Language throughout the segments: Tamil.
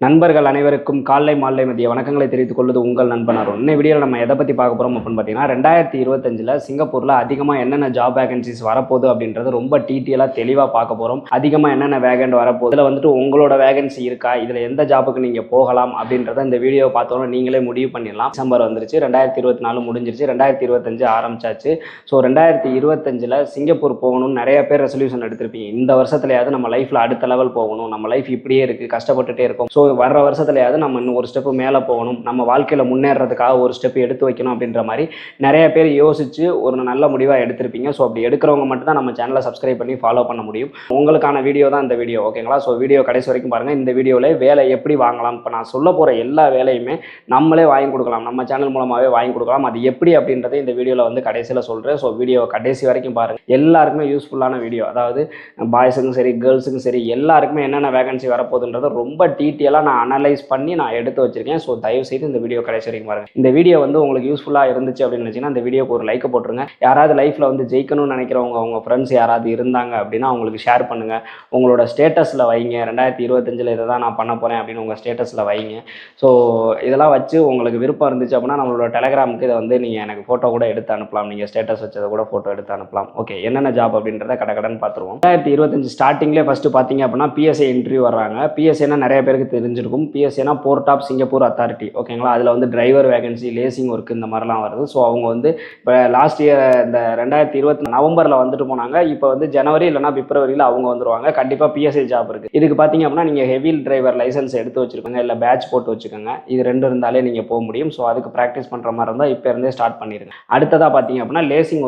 நண்பர்கள் அனைவருக்கும் காலை மாலை மதிய வணக்கங்களை தெரிவித்துக் கொள்வது உங்கள் நண்பன் அருண். இன்னும் வீடியோவில் நம்ம எதை பற்றி பார்க்க போகிறோம் அப்படின்னு பார்த்தீங்கன்னா 2025 சிங்கப்பூரில் அதிகமாக என்னென்ன ஜாப் வேகன்சிஸ் வரப்போகுது அப்படின்றது ரொம்ப டீட்டெயிலாக தெளிவாக பார்க்க போகிறோம். அதிகமாக என்னென்ன வேகன்ட் வரப்போகுது, இதில் வந்துட்டு உங்களோட வேகன்சி இருக்கா, இதில் எந்த ஜாப்புக்கு நீங்கள் போகலாம் அப்படின்றத இந்த வீடியோ பார்த்தோன்னா நீங்களே முடிவு பண்ணிடலாம். டிசம்பர் வந்துருச்சு, 2024 முடிஞ்சிருச்சு, 2025 ஆரம்பிச்சாச்சு. ஸோ 2025 சிங்கப்பூர் போகணும்னு நிறைய பேர் ரெசல்யூஷன் எடுத்திருப்பீங்க. இந்த வருஷத்துலையாவது நம்ம லைஃப்பில் அடுத்த லெவல் போகணும், நம்ம லைஃப் இப்படியே இருக்குது, கஷ்டப்பட்டுட்டே இருக்கும், ஸோ வர்ற வருஷத்துலையாவது நம்ம இன்னும் ஒரு ஸ்டெப்பு மேலே போகணும், நம்ம வாழ்க்கையில் முன்னேறதுக்காக ஒரு ஸ்டெப் எடுத்து வைக்கணும் அப்படின்ற மாதிரி நிறைய பேர் யோசிச்சு ஒரு நல்ல முடிவாக எடுத்திருப்பீங்க. ஸோ அப்படி எடுக்கிறவங்க மட்டும் தான் நம்ம சேனலை சப்ஸ்கிரைப் பண்ணி ஃபாலோ பண்ண முடியும். உங்களுக்கான வீடியோ தான் இந்த வீடியோ, ஓகேங்களா? ஸோ வீடியோ கடைசி வரைக்கும் பாருங்கள். இந்த வீடியோவில் வேலை எப்படி வாங்கலாம், இப்போ நான் சொல்ல போகிற எல்லா வேலையுமே நம்மளே வாங்கி கொடுக்கலாம், நம்ம சேனல் மூலமாகவே வாங்கி கொடுக்கலாம். அது எப்படி அப்படின்றத இந்த வீடியோவில் வந்து கடைசியில் சொல்கிறேன். ஸோ வீடியோ கடைசி வரைக்கும் பாருங்கள். எல்லாருக்குமே யூஸ்ஃபுல்லான வீடியோ, அதாவது பாய்ஸுக்கும் சரி கேர்ள்ஸுக்கும் சரி எல்லாருக்குமே என்னென்ன வேகன்சி வரப்போகுதுன்றதை ரொம்ப டீட்டெயிலாக நான் அனலைஸ் பண்ணி நான் எடுத்து வச்சிருக்கேன். ஸோ தயவு செய்து இந்த வீடியோ கடைசி வரைக்கும் பாருங்க. இந்த வீடியோ வந்து உங்களுக்கு யூஸ்ஃபுல்லாக இருந்துச்சு அப்படின்னு நினச்சிங்கன்னா இந்த வீடியோக்கு ஒரு லைக் போட்டுருங்க. யாராவது லைஃப்பில் வந்து ஜெயிக்கணும்னு நினைக்கிறவங்க, அவங்க ஃப்ரெண்ட்ஸ் யாராவது இருந்தாங்க அப்படின்னா அவங்களுக்கு ஷேர் பண்ணுங்கள். உங்களோட ஸ்டேட்டஸில் வைங்க, 2025 இதை தான் நான் பண்ண போகிறேன் அப்படின்னு உங்கள் ஸ்டேட்டஸில் வைங்க. ஸோ இதெல்லாம் வச்சு உங்களுக்கு விருப்பம் இருந்துச்சு அப்படின்னா நம்மளோட டெலகிராமுக்கு இதை வந்து நீங்கள் எனக்கு ஃபோட்டோ கூட எடுத்து அனுப்பலாம். நீங்கள் ஸ்டேட்டஸ் வச்சதை கூட ஃபோட்டோ எடுத்து அனுப்பலாம். ஓகே, என்னென்ன ஜாப் அப்படின்றத கடகடன்னு பார்த்துருவோம். 2025 ஸ்டார்டிங்லேயே ஃபஸ்ட்டு பார்த்தீங்க அப்படின்னா பிஎஸ்ஐ இன்டர்வியூ வர்றாங்க. பிஎஸ்ஐனா நிறைய பேருக்கு தெரிஞ்சிருக்கும். பிஎஸ்ஐனா போர்ட் ஆஃப் சிங்கப்பூர் அத்தாரிட்டி, ஓகேங்களா? அதில் வந்து டிரைவர் வேகன்சி, லேசிங் ஒர்க் இந்த மாதிரிலாம் வருது. ஸோ அவங்க வந்து இப்போ லாஸ்ட் இயர் இந்த 2020 நவம்பரில் வந்துட்டு போனாங்க. இப்போ வந்து ஜனவரி இல்லைனா பிப்ரவரியில் அவங்க வந்துடுவாங்க. கண்டிப்பாக பிஎஸ்ஐ ஜாப் இருக்குது. இதுக்கு பார்த்தீங்க அப்படின்னா நீங்கள் ஹெவி டிரைவர் லைசன்ஸ் எடுத்து வச்சுருக்கோங்க, இல்லை பேட்ச் போட்டு வச்சுக்கோங்க. இது ரெண்டு இருந்தாலே நீங்கள் போக முடியும். ஸோ அதுக்கு ப்ராக்டிஸ் பண்ணுற மாதிரி இருந்தால் இப்போ இருந்தே ஸ்டார்ட் பண்ணிடுங்க. அடுத்ததாக பார்த்தீங்க அப்படின்னா லேசிங்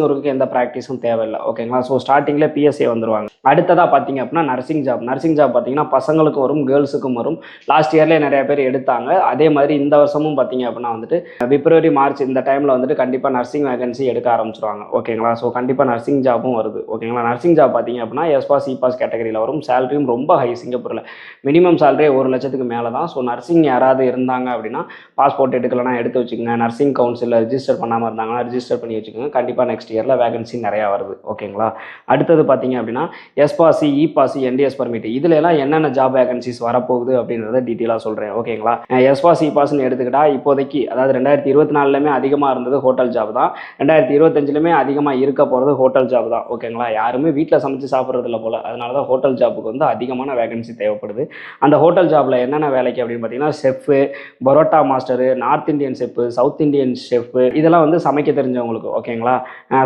ஒர்க்கு எந்த ப்ராக்டிஸும் தேவையில்லை, ஓகேங்களா? ஸோ ஸ்டார்டிங்கில் பிஎஸ்ஐ வந்துடுவாங்க. அடுத்ததாக பார்த்தீங்க அப்படின்னா நர்சிங் ஜாப் பார்த்தீங்கன்னா பசங்களுக்கு வரும், கேர்ள்ஸுக்கும் வரும். லாஸ்ட் இயர்லேயே நிறைய பேர் எடுத்தாங்க. அதே மாதிரி இந்த வருஷமும் பார்த்தீங்க அப்படின்னா வந்துட்டு பிப்ரவரி மார்ச் இந்த டைமில் வந்துட்டு கண்டிப்பாக நர்சிங் வேகன்சி எடுக்க ஆரம்பிச்சிருவாங்க, ஓகேங்களா? ஸோ கண்டிப்பாக நர்சிங் ஜாப்பும் வருது, ஓகேங்களா? நர்சிங் ஜாப் பார்த்தீங்க அப்படின்னா எஸ்பாஸ் இபாஸ் கேட்டகரியில் வரும். சேலரியும் ரொம்ப ஹை. சிங்கப்பூரில் மினிமம் சேலரி 1 லட்சத்துக்கு மேலே தான். ஸோ நர்சிங் யாராவது இருந்தாங்க அப்படின்னா பாஸ்போர்ட் எடுக்கலன்னா எடுத்து வச்சுக்கோங்க. நர்சிங் கவுன்சிலில் ரிஜிஸ்டர் பண்ணாமல் இருந்தாங்கன்னா ரிஜிஸ்டர் பண்ணி வச்சுக்கோங்க. கண்டிப்பாக நெக்ஸ்ட் இயரில் வேகன்சி நிறையா வருது, ஓகேங்களா? அடுத்தது பார்த்தீங்க அப்படின்னா எஸ்பாசி, இபாசி, என்டிஎஸ் பர்மிட், இதில் எல்லாம் என்னென்ன ஜாப் வேகன்சிஸ் வரப்போகுது அப்படின்றத டீட்டெயிலாக சொல்கிறேன், ஓகேங்களா? எஸ்பாஸ் இபாஸ்ன்னு எடுத்துக்கிட்டா இப்போதைக்கு, அதாவது 2024லுமே அதிகமாக இருந்தது ஹோட்டல் ஜாப் தான், 2025லுமே அதிகமாக இருக்க போகிறது ஹோட்டல் ஜாப் தான், ஓகேங்களா? யாருமே வீட்டில் சமைச்சு சாப்பிட்றதில்ல போல், அதனால தான் ஹோட்டல் ஜாப்புக்கு வந்து அதிகமான வேகன்சி தேவைப்படுது. அந்த ஹோட்டல் ஜாப்பில் என்னென்ன வேலைக்கு அப்படின்னு பார்த்தீங்கன்னா chef, parotta master, north Indian chef, south Indian chef, இதெல்லாம் வந்து சமைக்க தெரிஞ்சவங்களுக்கு, ஓகேங்களா?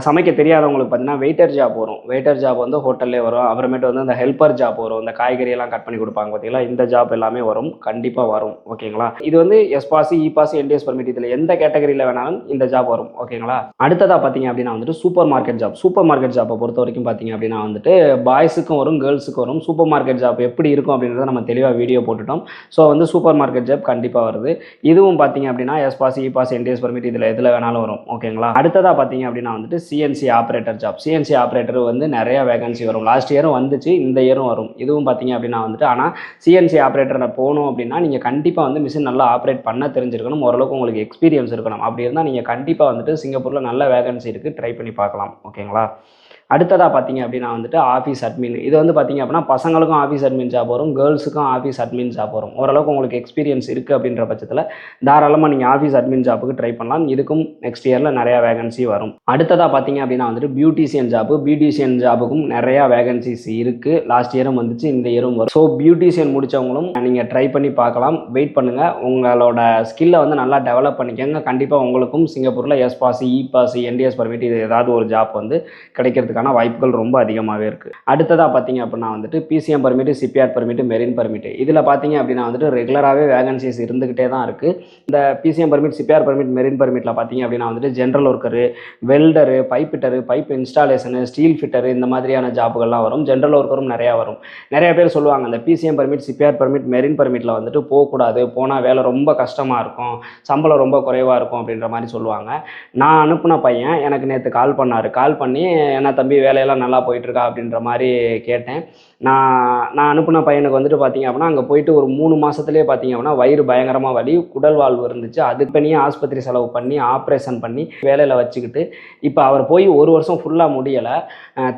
சமைக்க தெரியாதவங்களுக்கு பார்த்தீங்கன்னா வெயிட்டர் ஜாப் வரும். வெயிட்டர் ஜாப் வந்து ஹோட்டல்லே வரும். அப்புறமேட்டு வந்து இந்த ஹெல்ப்பர் ஜாப் வரும். இந்த காய்கறியெல்லாம் கட் பண்ணி கொடுப்பாங்க பார்த்தீங்களா, இந்த ஜாப் எல்லாமே வரும், கண்டிப்பாக வரும், ஓகேங்களா? இது வந்து எஸ்பாசி, இபாசி, என்டிஎஸ் பர்மிட், இதில் எந்த கேட்டகரியில் வேணாலும் இந்த ஜாப் வரும், ஓகேங்களா? அடுத்ததாக பார்த்தீங்க அப்படின்னா வந்துட்டு சூப்பர் மார்க்கெட் ஜாப்பை பொறுத்த வரைக்கும் பார்த்தீங்க அப்படின்னா வந்துட்டு பாய்ஸுக்கும் வரும், கேர்ள்ஸுக்கும் வரும். சூப்பர் மார்க்கெட் ஜாப் எப்படி இருக்கும் அப்படின்றத நம்ம தெளிவாக வீடியோ போட்டுட்டோம். ஸோ வந்து சூப்பர் மார்க்கெட் ஜாப் கண்டிப்பாக வருது. இதுவும் பார்த்தீங்க அப்படின்னா எஸ்பாசி, இபாசி, என்டிஎஸ் பர்மிட் இதில் எதில் வேணாலும் வரும், ஓகேங்களா? அடுத்ததாக பார்த்தீங்க அப்படின்னா வந்துட்டு CNC operator job. CNC operator வந்து நிறைய வேகன்சி வரும். லாஸ்ட் இயரும் வந்துச்சு, இந்த இயரும் வரும். இதுவும் பார்த்தீங்க அப்படின்னா வந்துட்டு, ஆனால் சிஎன்சி ஆப்ரேட்டர் போகணும் அப்படின்னா நீங்கள் கண்டிப்பாக வந்து மிஷின் நல்லா ஆப்ரேட் பண்ண தெரிஞ்சிருக்கணும், ஓரளவுக்கு உங்களுக்கு எக்ஸ்பீரியன்ஸ் இருக்கணும். அப்படி இருந்தால் நீங்கள் கண்டிப்பாக வந்துட்டு சிங்கப்பூரில் நல்ல வேகன்சி இருக்குது, ட்ரை பண்ணி பார்க்கலாம், ஓகேங்களா? அடுத்ததாக பார்த்தீங்க அப்படின்னா வந்துட்டு ஆஃபீஸ் அட்மின். இது வந்து பார்த்தீங்க அப்படின்னா பசங்களுக்கும் ஆஃபீஸ் அட்மின் ஜாப் வரும், கேர்ள்ஸுக்கும் ஆஃபீஸ் அட்மின் ஜாப் வரும். ஓரளவுக்கு உங்களுக்கு எக்ஸ்பீரியன்ஸ் இருக்குது அப்படின்ற பட்சத்தில் தாராளமாக நீங்கள் ஆஃபீஸ் அட்மின் ஜாப்புக்கு ட்ரை பண்ணலாம். இதுக்கும் நெக்ஸ்ட் இயரில் நிறையா வேகன்சி வரும். அடுத்ததாக பார்த்தீங்க அப்படின்னா வந்துட்டு பியூட்டிஷியன் ஜாப்புக்கும் நிறையா வேகன்சிஸ் இருக்குது. லாஸ்ட் இயரும் வந்துச்சு, இந்த இயரும் வரும். ஸோ பியூட்டிஷியன் முடித்தவங்களும் நீங்கள் ட்ரை பண்ணி பார்க்கலாம். வெயிட் பண்ணுங்கள், உங்களோட ஸ்கில்லை வந்து நல்லா டெவலப் பண்ணிக்கோங்க. கண்டிப்பாக உங்களுக்கும் சிங்கப்பூரில் எஸ்பாசி, இபாசி, என்டிஎஸ் பர்மிட் இது ஏதாவது ஒரு ஜாப் வந்து கிடைக்கிறதுக்கு வாய்ப்புகள் ரொம்ப அதிகமாகவே இருக்குது. அடுத்ததாக பார்த்தீங்க அப்படின்னா வந்துட்டு PCM permit, CPR permit, marine permit, இதில் பார்த்தீங்க அப்படின்னா வந்துட்டு ரெகுலராகவே வேகன்சிஸ் இருந்துகிட்டே தான் இருக்குது. இந்த PCM permit, CPR permit, marine பர்மிட்டில் பார்த்தீங்க அப்படின்னா வந்துட்டு general worker, welder, pipe fitter, pipe installation, steel fitter, இந்த மாதிரியான ஜாப்புகள்லாம் வரும். ஜென்ரல் ஒர்க்கரும் நிறையா வரும். நிறைய பேர் சொல்லுவாங்க அந்த PCM permit, CPR permit, marine பர்மிட்டில் வந்துட்டு போகக்கூடாது, போனால் வேலை ரொம்ப கஷ்டமாக இருக்கும், சம்பளம் ரொம்ப குறைவாக இருக்கும் அப்படின்ற மாதிரி சொல்லுவாங்க. நான் அனுப்புன பையன் எனக்கு நேற்று கால் பண்ணி என்ன தம்பி தம்பி வேலையெல்லாம் நல்லா போயிட்டுருக்கா அப்படின்ற மாதிரி கேட்டேன். நான் அனுப்பின பையனுக்கு வந்துட்டு பார்த்தீங்க அப்படின்னா அங்கே போயிட்டு ஒரு 3 மாதத்துலேயே பார்த்தீங்க அப்படின்னா வயிறு பயங்கரமாக வலி, குடல் வாழ்வு இருந்துச்சு. அதுக்கு தனியே ஆஸ்பத்திரி செலவு பண்ணி ஆப்ரேஷன் பண்ணி வேலையில் வச்சுக்கிட்டு இப்போ அவர் போய் 1 வருஷம் ஃபுல்லாக முடியலை.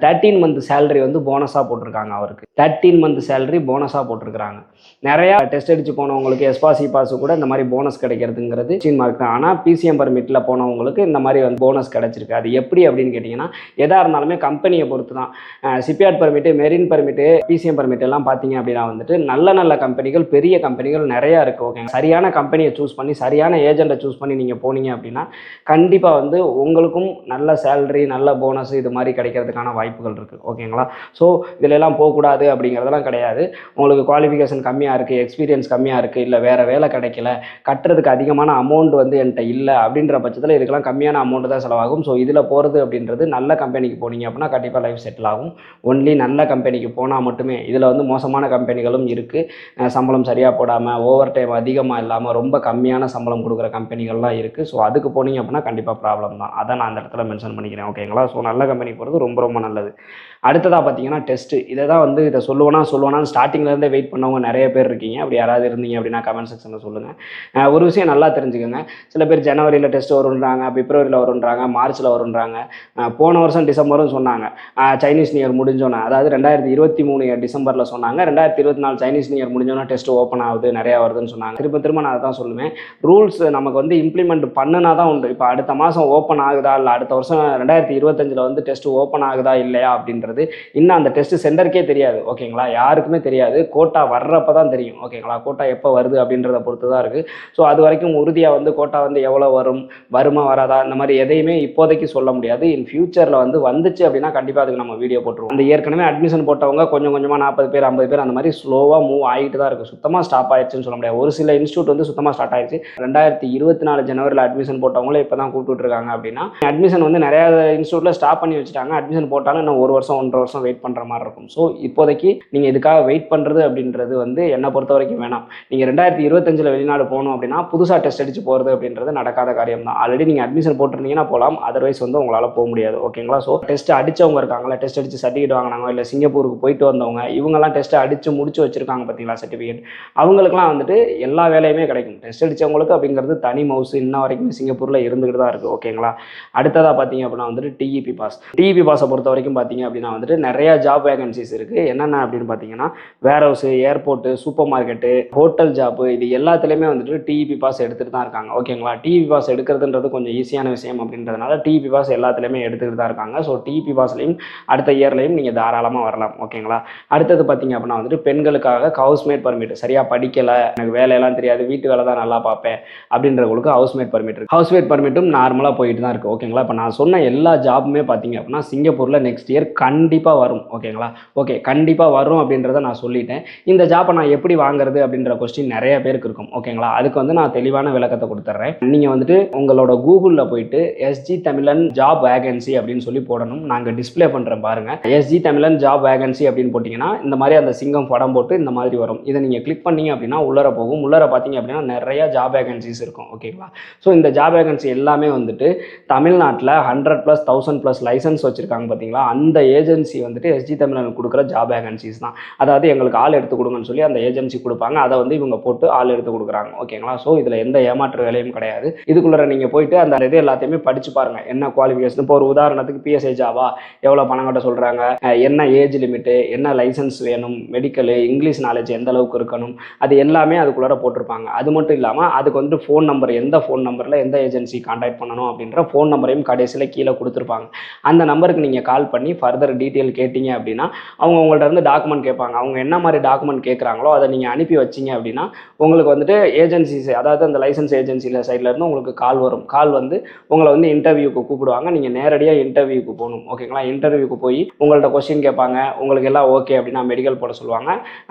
13 மந்த் சேலரி வந்து போனஸாக போட்டிருக்காங்க. அவருக்கு 13 மந்த் சேலரி போனஸாக போட்டிருக்கிறாங்க. நிறையா டெஸ்ட் அடித்து போனவங்களுக்கு எஸ்பாஸ் இபாஸு கூட இந்த மாதிரி போனஸ் கிடைக்கிறதுங்கிறது மார்க் தான். ஆனால் பிசிஎம் பர்மிட்டில் போனவங்களுக்கு இந்த மாதிரி வந்து போனஸ் கிடைச்சிருக்கு. அது எப்படி அப்படின்னு கேட்டிங்கன்னா எதாக இருந்தாலுமே கம்பெனியை பொறுத்து தான். Shipyard permit, marine permit, PCM permit எல்லாம் பார்த்தீங்க அப்படின்னா வந்துட்டு நல்ல நல்ல கம்பெனிகள், பெரிய கம்பெனிகள் நிறையா இருக்குது. ஓகேங்க, சரியான கம்பெனியை சூஸ் பண்ணி சரியான ஏஜெண்ட்டை சூஸ் பண்ணி நீங்கள் போனீங்க அப்படின்னா கண்டிப்பாக வந்து உங்களுக்கும் நல்ல சேலரி, நல்ல போனஸ் இது மாதிரி கிடைக்கிறதுக்கான வாய்ப்புகள் இருக்குது. ஓகேங்களா? ஸோ இதிலெல்லாம் போகக்கூடாது அப்படிங்கிறதெல்லாம் கிடையாது. உங்களுக்கு குவாலிஃபிகேஷன் கம்மியாக இருக்குது, எக்ஸ்பீரியன்ஸ் கம்மியாக இருக்குது, இல்லை வேறு வேலை கிடைக்கல, கட்டுறதுக்கு அதிகமான அமௌண்ட் வந்து என்கிட்ட இல்லை அப்படின்ற பட்சத்தில் இதுக்கெல்லாம் கம்மியான அமௌண்ட் தான் செலவாகும். ஸோ இதில் போகிறது அப்படின்றது நல்ல கம்பெனிக்கு போனீங்க அப்படின்னா கண்டிப்பாக லைஃப் செட்டில் ஆகும். ஒன்லி நல்ல கம்பெனிக்கு போனால் மட்டுமே. இதில் வந்து மோசமான கம்பெனிகளும் இருக்குது. சம்பளம் சரியாக போடாமல், ஓவர் டைம் அதிகமாக இல்லாமல் ரொம்ப கம்மியான சம்பளம் கொடுக்குற கம்பெனிகள்லாம் இருக்குது. ஸோ அதுக்கு போனீங்க அப்படின்னா கண்டிப்பாக ப்ராப்ளம் தான். அதை நான் அந்த இடத்துல மென்ஷன் பண்ணிக்கிறேன். ஓகேங்களா? ஸோ நல்ல கம்பெனிக்கு போகிறது ரொம்ப ரொம்ப நல்லது. அடுத்ததாக பார்த்தீங்கன்னா டெஸ்ட்டு. இதை சொல்லுவேனா ஸ்டார்டிங்லேருந்தே வெயிட் பண்ணவங்க நிறைய பேர் இருக்கீங்க. அப்படி யாராவது இருந்தீங்க அப்படின்னா கமெண்ட் செக்ஷனில் சொல்லுங்கள். ஒரு விஷயம் நல்லா தெரிஞ்சுக்கோங்க. சில பேர் ஜனவரியில் டெஸ்ட் வருன்றாங்க, பிப்ரவரியில் வருன்றாங்க, மார்ச்சில் வருன்றாங்க. போன வருஷம் டிசம்பரும் சொன்னாங்க. சைனீஸ் நியூ இயர் முடிஞ்சோன்னே, அதாவது 2023 டிசம்பரில் சொன்னாங்க. 2024 சைனீஸ் நியூ இயர் முடிஞ்சோன்னா டெஸ்ட் ஓப்பன் ஆகுது, நிறையா வருதுன்னு சொன்னாங்க. திரும்ப நான் அதை தான் சொல்லுவேன். ரூல்ஸ் நமக்கு வந்து இம்ப்ளிமெண்ட் பண்ணினா தான் உண்டு. இப்போ அடுத்த மாதம் ஓப்பன் ஆகுதா, இல்லை அடுத்த வருஷம் 2025 வந்து டெஸ்ட் ஓப்பன் ஆகுதா இல்லையா அப்படின்றது இன்னும் அந்த டெஸ்ட் சென்டருக்கே தெரியாது. ஓகேங்களா? யாருக்குமே தெரியாது. கோட்டா வர்றப்ப தான் தெரியும். ஓகேங்களா? கோட்டா எப்போ வருது அப்படின்றத பொறுத்து தான் இருக்குது. ஸோ அது வரைக்கும் உறுதியாக வந்து கோட்டா வந்து எவ்வளோ வருமா வராதா இந்த மாதிரி எதையுமே இப்போதைக்கு சொல்ல முடியாது. இன் ஃபியூச்சரில் வந்துச்சு அப்படின்னா கண்டிப்பாக அதுக்கு நம்ம வீடியோ போட்டுருவோம். அந்த ஏற்கனவே அட்மிஷன் போட்டவங்க கொஞ்சம் கொஞ்சமாக 40 பேர் 50 பேர் அந்த மாதிரி ஸ்லோவாக மூவ் ஆகிட்டு தான் இருக்குது. சுத்தமாக ஸ்டாப் ஆயிடுச்சுன்னு சொல்ல முடியாது. ஒரு சில இன்ஸ்டியூட் வந்து சுத்தமாக ஸ்டார்ட் ஆயிடுச்சு. 2024 ஜனவரியில் அட்மிஷன் போட்டவங்களே இப்போ தான் கூப்பிட்டு இருக்காங்க அப்படின்னா அட்மிஷன் வந்து நிறையா இன்ஸ்டியூட்டில் ஸ்டாப் பண்ணி வச்சுட்டாங்க. அட்மிஷன் போட்டாலும் இன்னும் 1 வருஷம் 1.5 வருஷம் வெயிட் பண்ணுற மாதிரி இருக்கும். ஸோ இப்போதைக்கு நீங்கள் இதுக்காக வெயிட் பண்ணுறது அப்படின்றது வந்து என்னை பொறுத்த வரைக்கும் வேணாம். நீங்கள் 2025 வெளிநாடு போகணும் அப்படின்னா புதுசாக டெஸ்ட் அடித்து போகிறது அப்படின்றது நடக்காத காரியம் தான். ஆல்ரெடி நீங்கள் அட்மிஷன் போட்டிருந்தீங்கன்னா போகலாம், அதர்வைஸ் வந்து உங்களால் போக முடியாது. ஓகேங்களா? ஸோ டெஸ்ட் அடித்தவங்க இருக்காங்களா, டெஸ்ட் அடித்து சர்டிஃபிகேட் வாங்கினாங்க, இல்லை சிங்கப்பூருக்கு போயிட்டு வந்தவங்க, இவங்கெல்லாம் டெஸ்ட் அடித்து முடிச்சு வச்சிருக்காங்க பார்த்தீங்களா சர்டிஃபிகேட், அவங்களுக்குலாம் வந்துட்டு எல்லா வேலையுமே கிடைக்கும். டெஸ்ட் அடித்தவங்களுக்கு அப்படிங்கிறது தனி மவுஸ் இன்ன வரைக்கும் சிங்கப்பூரில் இருந்துகிட்டு தான் இருக்குது. ஓகேங்களா? அடுத்ததாக பார்த்தீங்க அப்படின்னா வந்துட்டு டிஇபி பாஸை பொறுத்த வரைக்கும் பார்த்தீங்க அப்படின்னா வந்துட்டு நிறையா ஜாப் வேகன்சிஸ் இருக்குது. என்னென்ன அப்படின்னு பார்த்தீங்கன்னா warehouse, airport, supermarket, hotel job, இது எல்லாத்துலேயுமே வந்துட்டு டிஇபி பாஸ் எடுத்துகிட்டு தான் இருக்காங்க. ஓகேங்களா? டிஇபி பாஸ் எடுக்கிறதுன்றது கொஞ்சம் ஈஸியான விஷயம் அப்படின்றதுனால டிஇபி பாஸ் எல்லாத்துலேயுமே எடுத்துக்கிட்டு தான் இருக்காங்க. ஸோ டிஇபி பாஸ்லையும் அடுத்த இயர்லையும் நீங்கள் தாராளமாக வரலாம். ஓகேங்களா? அடுத்தது பார்த்தீங்க அப்படின்னா வந்துட்டு பெண்களுக்காக ஹவுஸ்மேட் பர்மிட். சரியாக படிக்கலை, எனக்கு வேலையெல்லாம் தெரியாது, வீட்டு வேலை தான் நல்லா பார்ப்பேன் அப்படின்றவங்களுக்கு ஹவுஸ்மேட் பர்மிட் இருக்குது. ஹவுஸ்மேட் பர்மிட்டும் நார்மலாக போயிட்டு தான் இருக்குது. ஓகேங்களா? இப்போ நான் சொன்ன எல்லா ஜாப்புமே பார்த்தீங்க அப்படின்னா சிங்கப்பூரில் நெக்ஸ்ட் இயர் கண்டிப்பாக வரும். ஓகேங்களா? ஓகே, கண்டிப்பாக வரும் அப்படின்றத நான் சொல்லிட்டேன். இந்த ஜாப்பை நான் எப்படி வாங்குறது அப்படின்ற கொஸ்டின் நிறைய பேருக்கு இருக்கும். ஓகேங்களா? அதுக்கு வந்து நான் தெளிவான விளக்கத்தை கொடுத்துட்றேன். நீங்கள் வந்துட்டு உங்களோட கூகுளில் போயிட்டு எஸ்ஜி தமிழன் ஜாப் வேகன்சி அப்படின்னு சொல்லி போடணும். நாங்கள் டிஸ்பிளே பண்ணுறேன் பாருங்கள். எஸ்ஜி தமிழன் ஜாப் வேகன்சி அப்படின்னு போட்டிங்கன்னா இந்த மாதிரி அந்த சிங்கம் படம் போட்டு இந்த மாதிரி வரும். இதை நீங்கள் கிளிக் பண்ணீங்க அப்படின்னா உள்ளர போகும். உள்ளர பார்த்தீங்க அப்படின்னா நிறைய ஜாப் வேகன்சிஸ் இருக்கும். ஓகேங்களா? ஸோ இந்த ஜாப் வேகன்சி எல்லாமே வந்துட்டு தமிழ்நாட்டில் 100+ 1000+ லைசன்ஸ் வச்சுருக்காங்க பார்த்தீங்களா, அந்த ஏஜென்சி வந்துட்டு எஸ்ஜி தமிழன் கொடுக்குற ஜாப் வேகன்சிஸ் தான். அதாவது எங்களுக்கு ஆள் எடுத்து கொடுங்கன்னு சொல்லி அந்த ஏஜென்சி கொடுப்பாங்க. அதை வந்து இவங்க போட்டு ஆள் எடுத்து கொடுக்குறாங்க. ஓகேங்களா? ஸோ இதில் எந்த ஏமாற்று வேலையும் கிடையாது. இதுக்குள்ளே நீங்கள் போயிட்டு அந்த இது எல்லாத்தையுமே படித்து பாருங்கள். என்ன குவாலிஃபிகேஷன், இப்போ ஒரு உதாரணத்துக்கு பிஎஸ்ஐ ஜாவா எவ்வளோ பணம் கட்ட சொல்கிறாங்க, என்ன ஏஜ் லிமிட்டு, என்ன லைசன்ஸ் வேணும், மெடிக்கலு, இங்கிலீஷ் நாலேஜ் எந்த அளவுக்கு இருக்கணும், அது எல்லாமே அதுக்குள்ளே போட்டிருப்பாங்க. அது மட்டும் இல்லாமல் அதுக்கு வந்துட்டு ஃபோன் நம்பர், எந்த ஃபோன் நம்பரில் எந்த ஏஜென்சி கான்டாக்ட் பண்ணணும் அப்படின்ற ஃபோன் நம்பரையும் கடைசியில் கீழே கொடுத்துருப்பாங்க. அந்த நம்பருக்கு நீங்கள் கால் பண்ணி ஃபர்தர் டீட்டெயில் கேட்டிங்க அப்படின்னா அவங்க உங்கள்ட்ட இருந்து டாக்குமெண்ட் கேட்பாங்க. அவங்க என்ன மாதிரி டாக்குமெண்ட் கேட்குறாங்களோ அதை நீங்கள் அனுப்பி வச்சிங்க அப்படின்னா உங்களுக்கு வந்துட்டு ஏஜென்சிஸ், அதாவது அந்த லைசன்ஸ் ஏஜென்சியில் சைட்லேருந்து உங்களுக்கு கால் வரும். கால் வந்து உங்களை வந்து இன்டர்வியூக்கு கூப்பிடுவாங்க. நீங்கள் நேரடியாக இன்டர்வியூக்கு போகணும். ஓகேங்களா? இன்டர்வியூக்கு போய் உங்கள்ட்ட கொஸ்டின் கேட்பாங்க. உங்களுக்கு எல்லாம் ஓகே அப்படின்னா மெடிக்கல் போட சொல்லுவாங்க.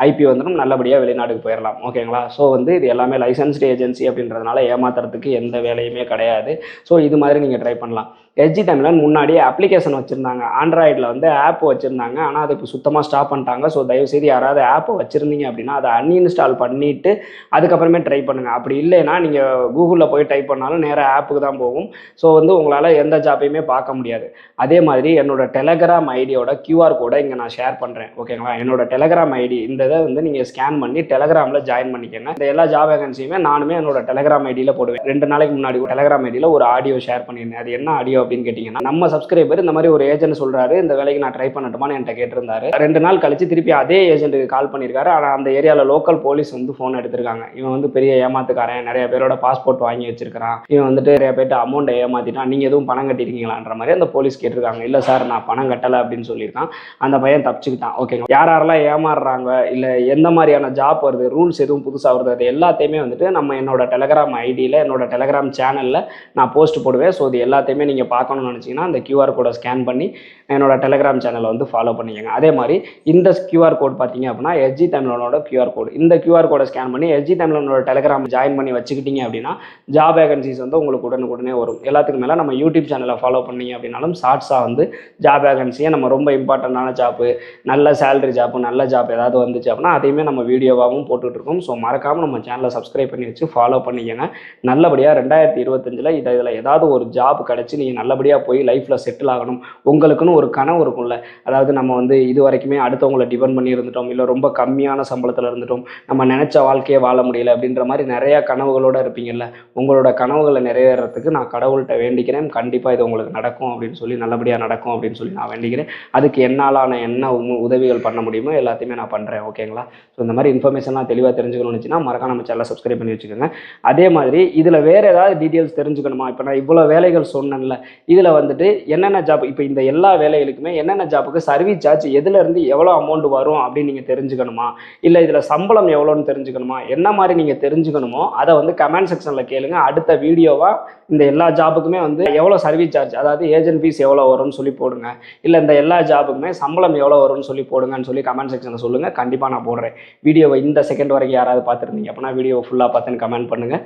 ஐபி வந்துடும், நல்லபடியாக வெளிநாட்டுக்கு போயிடலாம். ஓகேங்களா? ஸோ வந்து இது எல்லாமே லைசன்ஸ்டு ஏஜென்சி அப்படின்றதுனால ஏமாத்துறதுக்கு எந்த வேலையுமே கிடையாது. ஸோ இது மாதிரி நீங்கள் ட்ரை பண்ணலாம். எஸ்ஜி தமிழன் முன்னாடியே அப்ளிகேஷன் வச்சுருந்தாங்க, ஆண்ட்ராய்டில் வந்து ஆப் வச்சுருந்தாங்க. ஆனால் அது இப்போ சுத்தமாக ஸ்டாப் பண்ணிட்டாங்க. ஸோ தயவுசெய்து யாராவது ஆப்பை வச்சுருந்தீங்க அப்படின்னா அதை அன்இன்ஸ்டால் பண்ணிவிட்டு அதுக்கப்புறமே ட்ரை பண்ணுங்கள். அப்படி இல்லைன்னா நீங்கள் கூகுளில் போய் டைப் பண்ணாலும் நேராக ஆப்புக்கு தான் போகும். ஸோ வந்து உங்களால் எந்த ஜாப்பையுமே பார்க்க முடியாது. அதே மாதிரி மாதிரி என்னோட டெலகிராம் ஐடியோட QR கோடை இங்கே நான் ஷேர் பண்ணுறேன். ஓகேங்களா? என்னோட டெலகிராம் ஐடி இந்த இதை வந்து நீங்கள் ஸ்கேன் பண்ணி டெலகிராமில் ஜாயின் பண்ணிக்கோங்க. இந்த எல்லா ஜாப் வேகன்சியுமே நானுமே என்னோட டெலகிராம் ஐடியில் போடுவேன். 2 நாளைக்கு முன்னாடி டெலகிராம் ஐடியில் ஒரு ஆடியோ ஷேர் பண்ணியிருந்தேன். அது என்ன ஆடியோ அப்படின்னு கேட்டிங்கன்னா, நம்ம சப்ஸ்கிரைபர் இந்த மாதிரி ஒரு ஏஜென்ட் சொல்கிறாரு, இந்த வேலைக்கு நான் ட்ரை பண்ணட்டுமான்னு என்கிட்ட கேட்டிருந்தாரு. 2 நாள் கழிச்சு திருப்பி அதே ஏஜென்ட்டுக்கு கால் பண்ணியிருக்காரு. ஆனால் அந்த ஏரியாவில் லோக்கல் போலீஸ் வந்து ஃபோன் எடுத்திருக்காங்க. இவன் வந்து பெரிய ஏமாத்துக்காரன், நிறைய பேரோட பாஸ்போர்ட் வாங்கி வச்சிருக்கிறான், இவன் வந்துட்டு நிறைய பேர்ட்டு அமௌண்ட்டை ஏமாத்திட்டான், நீங்கள் எதுவும் பணம் கட்டிருக்கீங்களான்ற மாதிரி அந்த போலீஸ் கேட்டிருக்காங்க. இல்லை சார் நான் பணம் கட்டலை அப்படின்னு சொல்லியிருக்கான். அந்த பையன் தப்பிச்சுக்கிட்டான். ஓகேங்க. யாரெல்லாம் ஏமாறுறாங்க, இல்லை எந்த மாதிரியான ஜாப் வருது, ரூல்ஸ் எதுவும் புதுசாக வருது, அது எல்லாத்தையுமே வந்துட்டு நம்ம என்னோட டெலகிராம் ஐடியில் என்னோட டெலகிராம் சேனலில் நான் போஸ்ட் போடுவேன். ஸோ இது எல்லாத்தையுமே நீங்கள் பார்க்கணும்னு நினச்சிங்கன்னா அந்த QR கோடை ஸ்கேன் பண்ணி என்னோட டெலகிராம் சேனலை வந்து ஃபாலோ பண்ணிக்கோங்க. அதே மாதிரி இந்த QR கோட் பார்த்தீங்க அப்படின்னா SG தமிழனோட QR கோடு. இந்த QR கோடை ஸ்கேன் பண்ணி SG தமிழனோட டெலகிராம் ஜாயின் பண்ணி வச்சுக்கிட்டீங்க அப்படின்னா ஜாப் வேகன்சிஸ் வந்து உங்களுக்கு உடனுக்குடனே வரும். எல்லாத்துக்கு மேலே நம்ம யூடியூப் சேனலை ஃபாலோ பண்ணீங்க அப்படின்னாலும் ஷார்ட்ஸாக வந்து ஜாப் வேகன்சியை நம்ம ரொம்ப இம்பார்ட்டண்டான ஜாப்பு, நல்ல சேலரி ஜாப்பு, நல்ல ஜாப் ஏதாவது வந்துச்சு அப்படின்னா அதையுமே நம்ம வீடியோவாகவும் போட்டுட்ருக்கோம். ஸோ மறக்காமல் நம்ம சேனலை சப்ஸ்கிரைப் பண்ணி வச்சு ஃபாலோ பண்ணிக்கோங்க. நல்லபடியாக 2025 இதில் ஏதாவது ஒரு ஜாப் கிடச்சி நீங்கள் நல்லபடியாக போய் லைஃப்பில் செட்டில் ஆகணும். உங்களுக்குன்னு ஒரு கனவு இருக்கும்ல, அதாவது நம்ம வந்து இது வரைக்குமே அடுத்தவங்களை டிபெண்ட் பண்ணி இருந்துட்டோம், இல்லை ரொம்ப கம்மியான சம்பளத்தில் இருந்துட்டோம், நம்ம நினச்ச வாழ்க்கையே வாழ முடியல அப்படின்ற மாதிரி நிறையா கனவுகளோடு இருப்பீங்கல்ல. உங்களோட கனவுகளை நிறைவேறதுக்கு நான் கடவுள்கிட்ட வேண்டிக்கிறேன். கண்டிப்பாக இது உங்களுக்கு நடக்கும் அப்படின்னு சொல்லி, நல்லபடியாக நடக்கும் அப்படின்னு சொல்லி நான் வேண்டிக்கிறேன். அதுக்கு என்னாலான என்ன உதவிகள் பண்ண முடியுமோ எல்லாத்தையுமே நான் பண்ணுறேன். ஓகேங்களா? ஸோ இந்த மாதிரி இன்ஃபர்மேஷன்லாம் தெளிவாக தெரிஞ்சுக்கணும்னுச்சுன்னா மறக்காம நம்ம சேனலை சப்ஸ்கிரைப் பண்ணி வச்சுக்கோங்க. அதே மாதிரி இதில் வேறு ஏதாவது டீட்டெயில்ஸ் தெரிஞ்சுக்கணுமா, இப்போ நான் இவ்வளோ வேலைகள் சொன்னேன்ல, இதில் வந்துட்டு என்னென்ன ஜாப், இப்போ இந்த எல்லா வேலைகளுக்குமே என்னென்ன ஜாப்புக்கு சர்வீஸ் சார்ஜ் எதுலேருந்து எவ்வளோ அமௌண்ட் வரும் அப்படின்னு நீங்கள் தெரிஞ்சுக்கணுமா, இல்லை இதில் சம்பளம் எவ்வளோன்னு தெரிஞ்சுக்கணுமா, என்ன மாதிரி நீங்கள் தெரிஞ்சுக்கணுமோ அதை வந்து கமெண்ட் செக்ஷனில் கேளுங்க. அடுத்த வீடியோவாக இந்த எல்லா ஜாப்புக்குமே வந்து எவ்வளோ சர்வீஸ் சார்ஜ், அதாவது ஏஜென்ட் ஃபீஸ் எவ்வளோ வரும்னு சொல்லி போடுங்க, இல்லை இந்த எல்லா ஜாப்புக்குமே சம்பளம் எவ்வளோ வரும்னு சொல்லி போடுங்கன்னு சொல்லி கமெண்ட் செக்ஷனில் சொல்லுங்கள். கண்டிப்பாக நான் போடுறேன். வீடியோவை இந்த செகண்ட் வரைக்கும் யாராவது பார்த்துருந்தீங்க அப்படின்னா வீடியோவை ஃபுல்லாக பார்த்துன்னு கமெண்ட் பண்ணுங்கள்.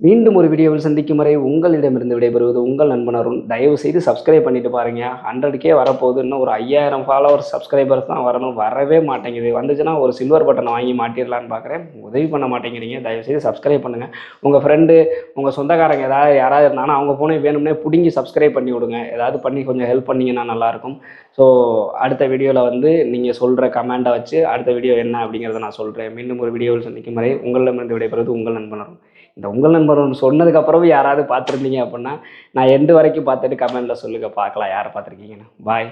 மீண்டும் ஒரு வீடியோவில் சந்திக்கும் வரை உங்களிடமிருந்து விடைபெறுவது உங்கள் நண்பன் அருண். தயவு செய்து சப்ஸ்கிரைப் பண்ணிட்டு பாருங்க. 100K வரப்போகுது. இன்னும் ஒரு 5000 ஃபாலோவர்ஸ் சப்ஸ்கிரைபர்ஸ் தான் வரணும். வரவே மாட்டேங்குது. வந்துச்சுன்னா ஒரு சில்வர் பட்டனை வாங்கி மாட்டிடலான்னு பார்க்குறேன். உதவி பண்ண மாட்டேங்கிறீங்க. தயவு செய்து சப்ஸ்கிரைப் பண்ணுங்கள். உங்கள் ஃப்ரெண்டு, உங்கள் சொந்தக்காரங்க யாராவது இருந்தாங்கன்னா அவங்க போனே வேணும்னே பிடுங்கி சப்ஸ்கிரைப் பண்ணி விடுங்க. ஏதாவது பண்ணி கொஞ்சம் ஹெல்ப் பண்ணிங்கன்னா நல்லாயிருக்கும். ஸோ அடுத்த வீடியோவில் வந்து நீங்கள் சொல்கிற கமெண்ட்டை வச்சு அடுத்த வீடியோ என்ன அப்படிங்கிறத நான் சொல்கிறேன். மீண்டும் ஒரு வீடியோவில் சந்திக்கும் வரை உங்களிடமிருந்து விடைபெறுவது உங்கள் நண்பன் அருண். இந்த உங்கள் நண்பர் ஒன்று சொன்னதுக்கப்புறம் யாராவது பார்த்துருந்தீங்க அப்படின்னா நான் எண்டு வரைக்கும் பார்த்துட்டு கமெண்ட்டில் சொல்லுங்கள், பார்க்கலாம் யாரை பார்த்துருக்கீங்கன்னு. பாய்.